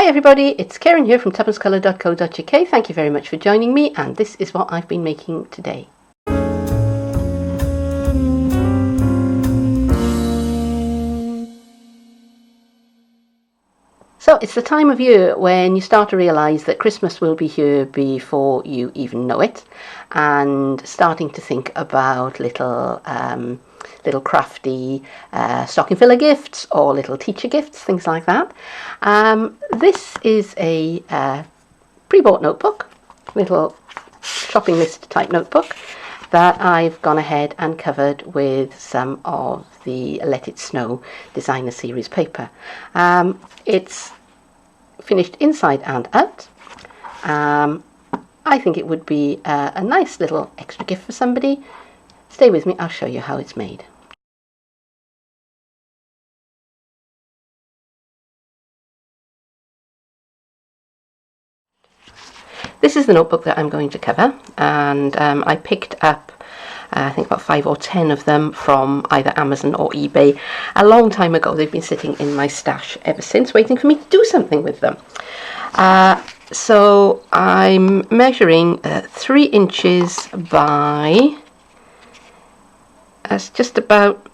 everybody, it's Keren here from tuppencecoloured.co.uk. Thank you very much for joining me, and this is what I've been making today. So it's the time of year when you start to realise that Christmas will be here before you even know it, and starting to think about little crafty stocking filler gifts or little teacher gifts, things like that. This is a pre-bought notebook, little shopping list type notebook that I've gone ahead and covered with some of the Let It Snow designer series paper. It's finished inside and out. I think it would be a nice little extra gift for somebody. Stay with me, I'll show you how it's made. This is the notebook that I'm going to cover, and I picked up I think about 5 or 10 of them from either Amazon or eBay a long time ago. They've been sitting in my stash ever since, waiting for me to do something with them. So I'm measuring 3 inches by, that's just about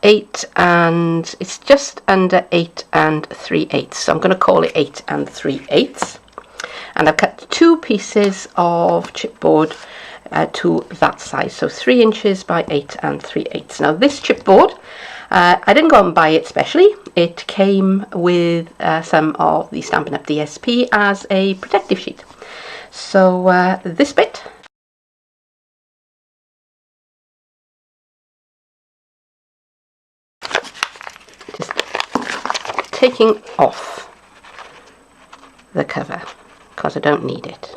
8, and it's just under 8 3/8. So I'm going to call it 8 3/8. And I've cut 2 pieces of chipboard to that size, so 3 inches by 8 3/8. Now this chipboard, I didn't go out and buy it specially. It came with some of the Stampin Up DSP as a protective sheet. So this bit, just taking off the cover because I don't need it.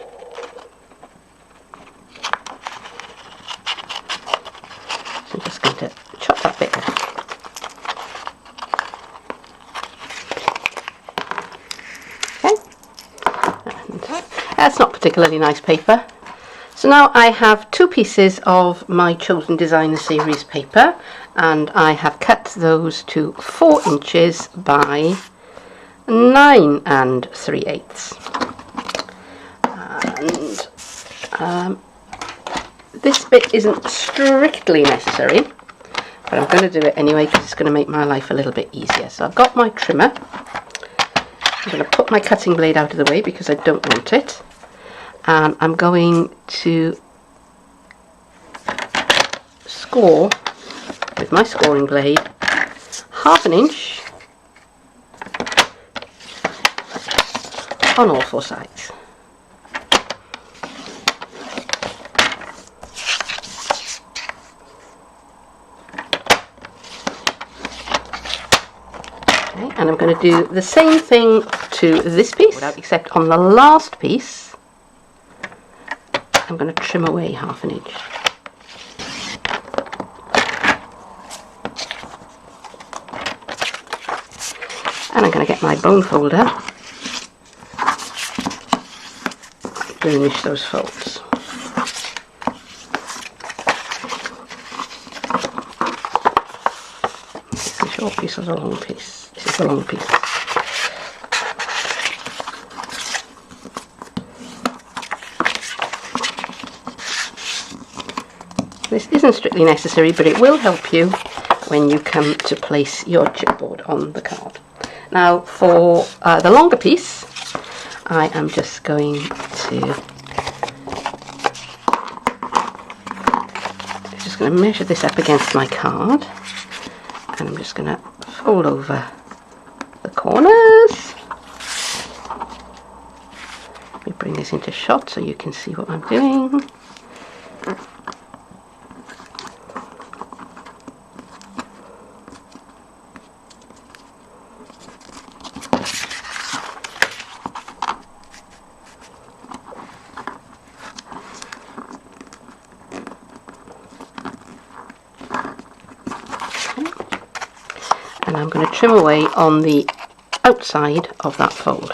So I'm just going to chop that bit off. Okay, and that's not particularly nice paper. So now I have 2 pieces of my chosen designer series paper, and I have cut those to 4 inches by 9 3/8. And this bit isn't strictly necessary, but I'm going to do it anyway because it's going to make my life a little bit easier. So I've got my trimmer. I'm going to put my cutting blade out of the way because I don't want it, and I'm going to score with my scoring blade 1/2 inch on all 4 sides. And I'm going to do the same thing to this piece, except on the last piece I'm going to trim away 1/2 inch. And I'm going to get my bone folder, burnish those folds. It's a short piece or a long piece? This is a long piece. This isn't strictly necessary, but it will help you when you come to place your chipboard on the card. Now for the longer piece, I am just going to measure this up against my card, and I'm just going to fold over the corners. Let me bring this into shot so you can see what I'm doing. And I'm going to trim away on the outside of that fold.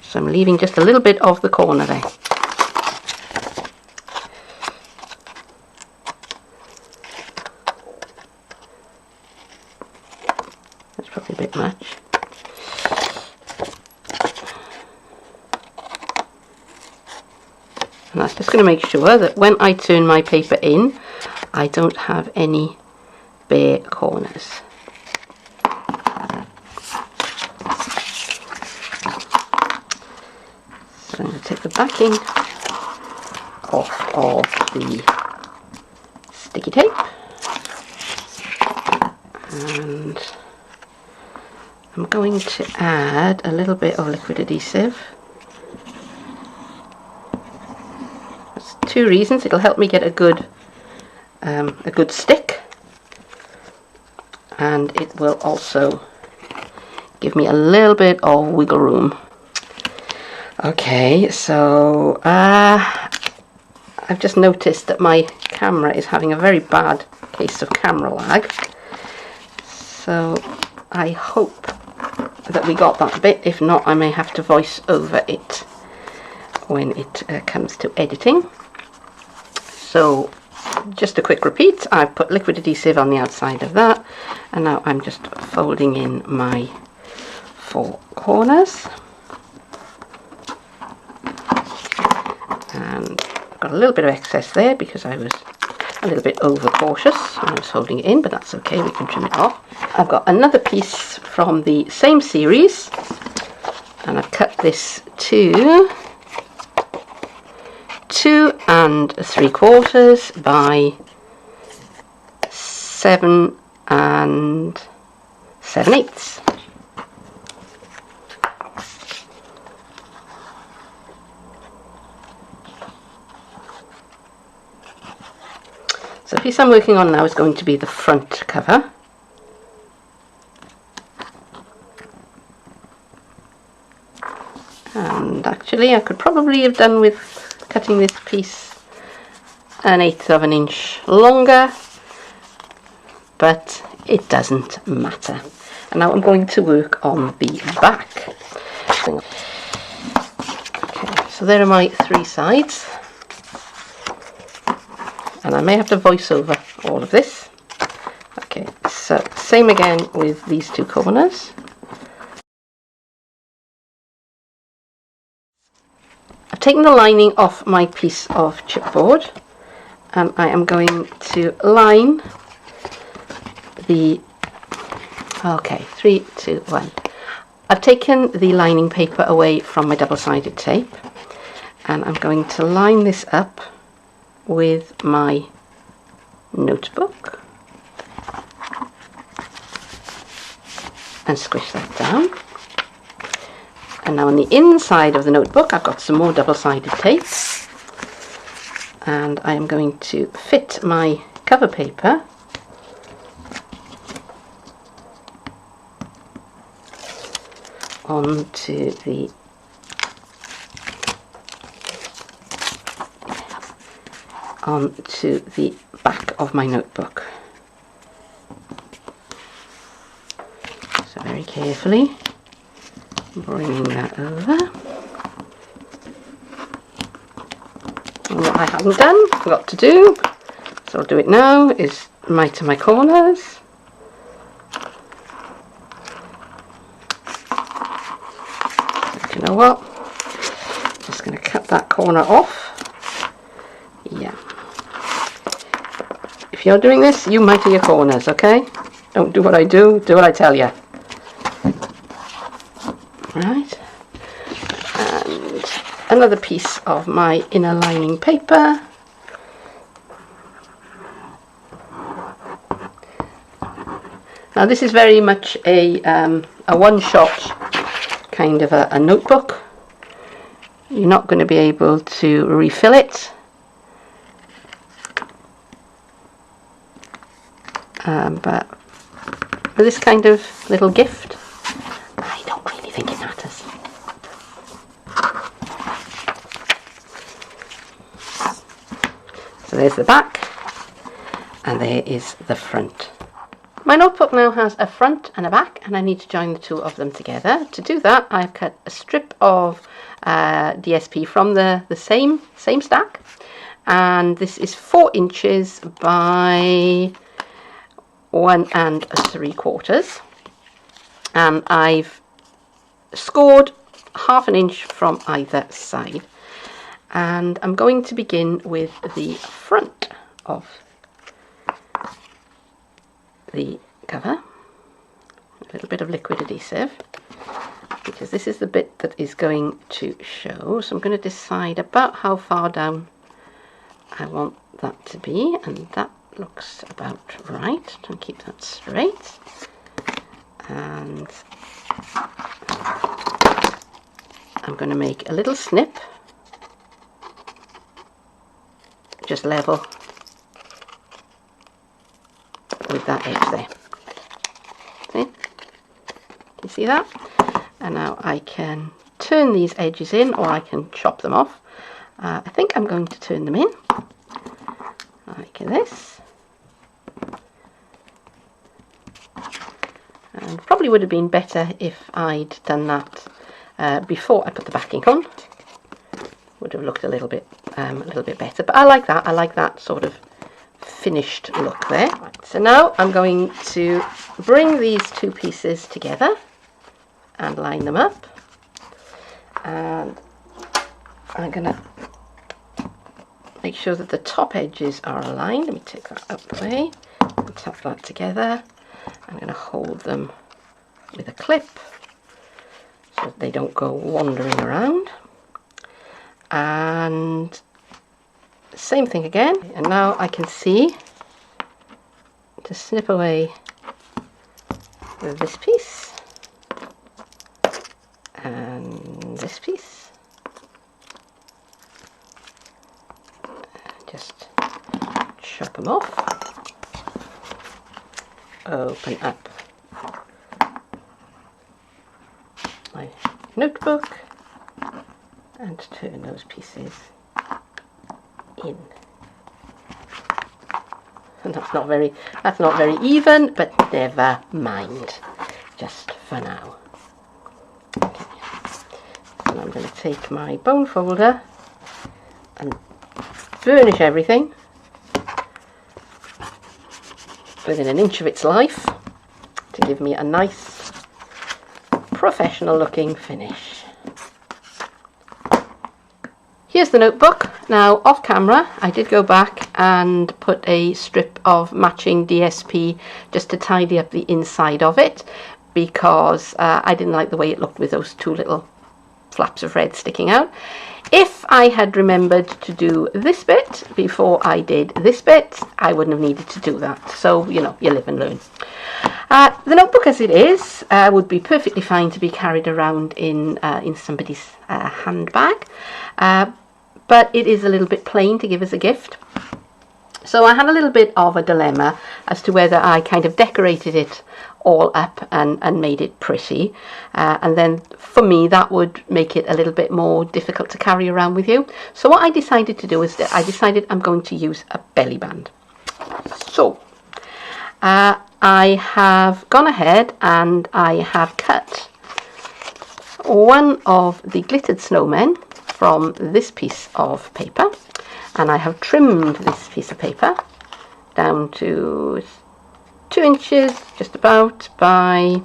So I'm leaving just a little bit of the corner there. That's probably a bit much. And that's just going to make sure that when I turn my paper in, I don't have any bare corners. So I'm going to take the backing off of the sticky tape, and I'm going to add a little bit of liquid adhesive. That's two reasons. It'll help me get a good stick, and it will also give me a little bit of wiggle room. Okay, so I've just noticed that my camera is having a very bad case of camera lag, so I hope that we got that bit. If not, I may have to voice over it when it comes to editing. So just a quick repeat, I've put liquid adhesive on the outside of that, and now I'm just folding in my 4 corners. And I've got a little bit of excess there because I was a little bit over cautious when I was holding it in, but that's okay, we can trim it off. I've got another piece from the same series, and I've cut this to 2 3/4 by 7 7/8. So the piece I'm working on now is going to be the front cover. And actually I could probably have done with cutting this piece 1/8 of an inch longer, but it doesn't matter. And now I'm going to work on the back. Okay, so there are my 3 sides. And I may have to voice over all of this. Okay, so same again with these 2 corners. I've taken the lining off my piece of chipboard, and I am going to line the... Okay, 3, 2, 1. I've taken the lining paper away from my double-sided tape, and I'm going to line this up with my notebook and squish that down. And now on the inside of the notebook I've got some more double-sided tape, and I am going to fit my cover paper onto the back of my notebook. So very carefully bringing that over. And what I haven't done, forgot to do, so I'll do it now, is miter my corners. You know what? Just going to cut that corner off. Yeah. If you're doing this, you miter your corners, okay? Don't do what I do, do what I tell you. Right. And another piece of my inner lining paper. Now this is very much a one-shot kind of a notebook. You're not going to be able to refill it. But for this kind of little gift, I don't really think it matters. So there's the back, and there is the front. My notebook now has a front and a back, and I need to join the 2 of them together. To do that, I've cut a strip of DSP from the same stack, and this is 4 inches by 1 3/4. and I've scored 1/2 inch from either side, and I'm going to begin with the front of the cover. A little bit of liquid adhesive, because this is the bit that is going to show. So I'm going to decide about how far down I want that to be, and that looks about right. Try and keep that straight. And I'm going to make a little snip, just level with that edge there. See? You see that? And now I can turn these edges in, or I can chop them off. I think I'm going to turn them in like this. And probably would have been better if I'd done that before I put the backing on. Would have looked a little bit better. But I like that. I like that sort of finished look there. Right, so now I'm going to bring these two pieces together and line them up, and I'm going to make sure that the top edges are aligned. Let me take that out of the way and tap that together. I'm going to hold them with a clip so that they don't go wandering around, and same thing again. And now I can see to snip away with this piece and this piece, just chop them off, open up my notebook and turn those pieces in. And that's not very even, but never mind, just for now. Okay. So I'm going to take my bone folder and burnish everything within 1 inch of its life to give me a nice professional looking finish. Here's the notebook. Now, off camera, I did go back and put a strip of matching DSP just to tidy up the inside of it, because I didn't like the way it looked with those two little flaps of red sticking out. If I had remembered to do this bit before I did this bit, I wouldn't have needed to do that. So, you know, you live and learn. The notebook as it is would be perfectly fine to be carried around in somebody's handbag, but it is a little bit plain to give as a gift. So I had a little bit of a dilemma as to whether I kind of decorated it all up and made it pretty, and then for me that would make it a little bit more difficult to carry around with you. So what I decided to do is that I decided I'm going to use a belly band. So I have gone ahead and I have cut one of the glittered snowmen from this piece of paper, and I have trimmed this piece of paper down to 2 inches just about by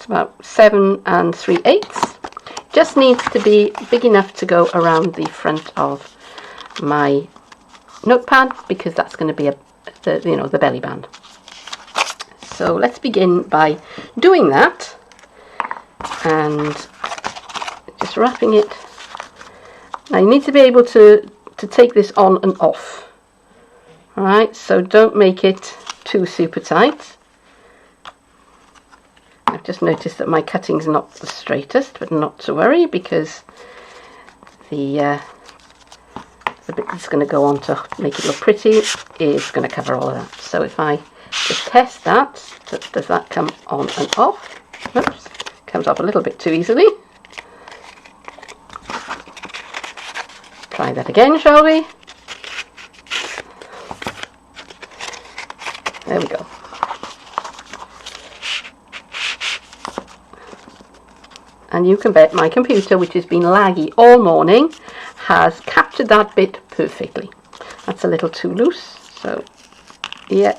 about 7 3/8. Just needs to be big enough to go around the front of my notepad, because that's going to be the belly band. So let's begin by doing that and just wrapping it. Now you need to be able to take this on and off. Alright, so don't make it too super tight. I've just noticed that my cutting's not the straightest, but not to worry, because the bit that's going to go on to make it look pretty is going to cover all of that. So if I just test that, does that come on and off? Oops, comes off a little bit too easily. Try that again, shall we? There we go. And you can bet my computer, which has been laggy all morning, has captured that bit perfectly. That's a little too loose, so yeah,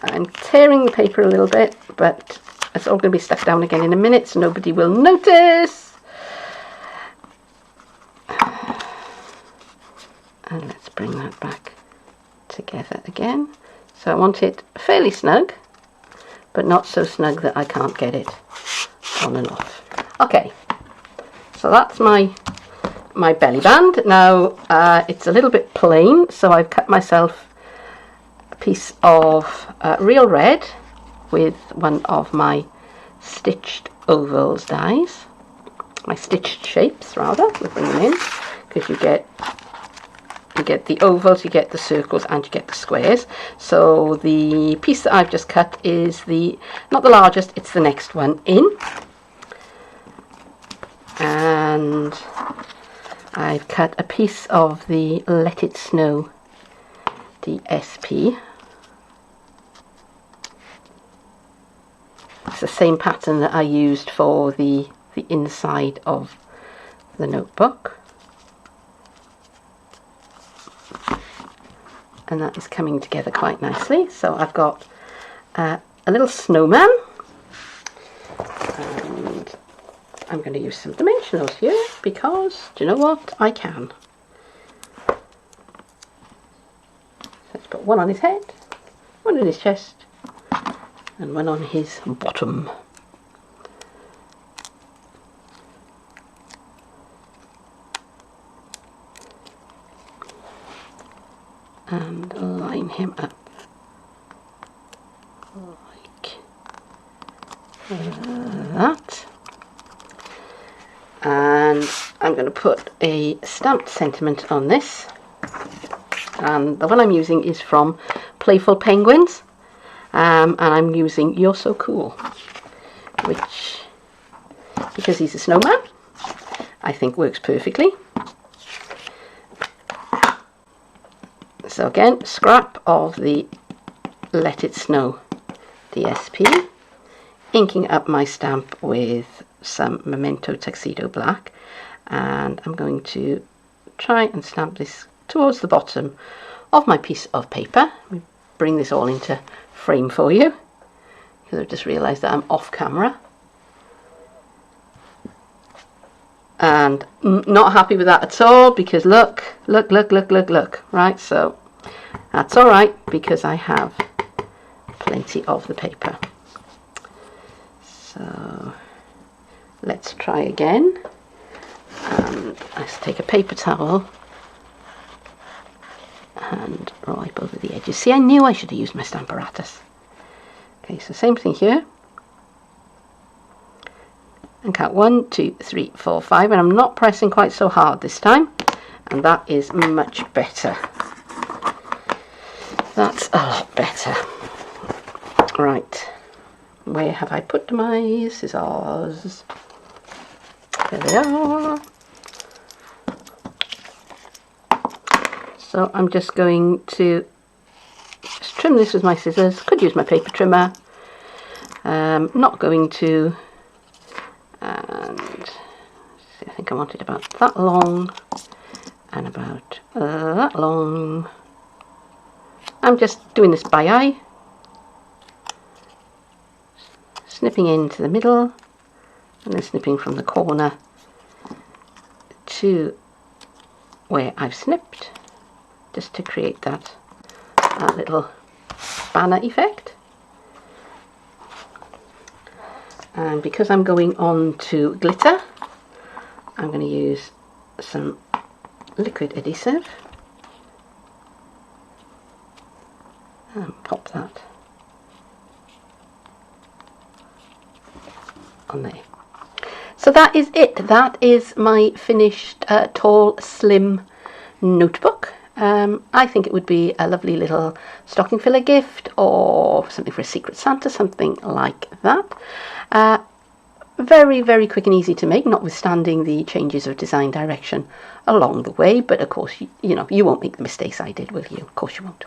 I'm tearing the paper a little bit, but it's all going to be stuck down again in a minute, so nobody will notice. And let's bring that back together again. So I want it fairly snug, but not so snug that I can't get it on and off. Okay, so that's my belly band. Now it's a little bit plain, so I've cut myself a piece of real red with one of my stitched ovals dies, my stitched shapes rather. We'll bring them in, because you get the ovals, you get the circles, and you get the squares. So the piece that I've just cut is not the largest, it's the next one in. And I've cut a piece of the Let It Snow DSP. It's the same pattern that I used for the inside of the notebook. And that is coming together quite nicely. So I've got a little snowman, and I'm going to use some dimensionals here because, do you know what, I can. Let's put one on his head, one on his chest, and one on his bottom. And line him up like that. And I'm going to put a stamped sentiment on this. And the one I'm using is from Playful Penguins. And I'm using You're So Cool, which, because he's a snowman, I think works perfectly. So again, scrap of the Let It Snow DSP, inking up my stamp with some Memento Tuxedo Black, and I'm going to try and stamp this towards the bottom of my piece of paper. Let me bring this all into frame for you, because I've just realised that I'm off camera. And not happy with that at all, because look, right, so that's all right, because I have plenty of the paper. So let's try again. Let's take a paper towel and wipe over the edges. See, I knew I should have used my Stamparatus. Okay, so same thing here. And count 1, 2, 3, 4, 5, and I'm not pressing quite so hard this time, and that is much better. That's a lot better. Right, where have I put my scissors? There they are. So I'm just going to just trim this with my scissors. Could use my paper trimmer. Not going to. And see, I think I want it about that long and about that long. I'm just doing this by eye, snipping into the middle and then snipping from the corner to where I've snipped, just to create that little banner effect. And because I'm going on to glitter, I'm going to use some liquid adhesive and pop that on there. So that is it. That is my finished tall, slim notebook. I think it would be a lovely little stocking filler gift, or something for a Secret Santa, something like that. Very, very quick and easy to make, notwithstanding the changes of design direction along the way. But of course, you know, you won't make the mistakes I did, will you? Of course you won't.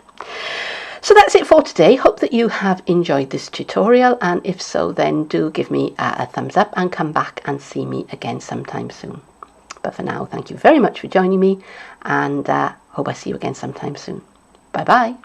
So that's it for today. Hope that you have enjoyed this tutorial, and if so, then do give me a thumbs up and come back and see me again sometime soon. But for now, thank you very much for joining me, and hope I see you again sometime soon. Bye bye.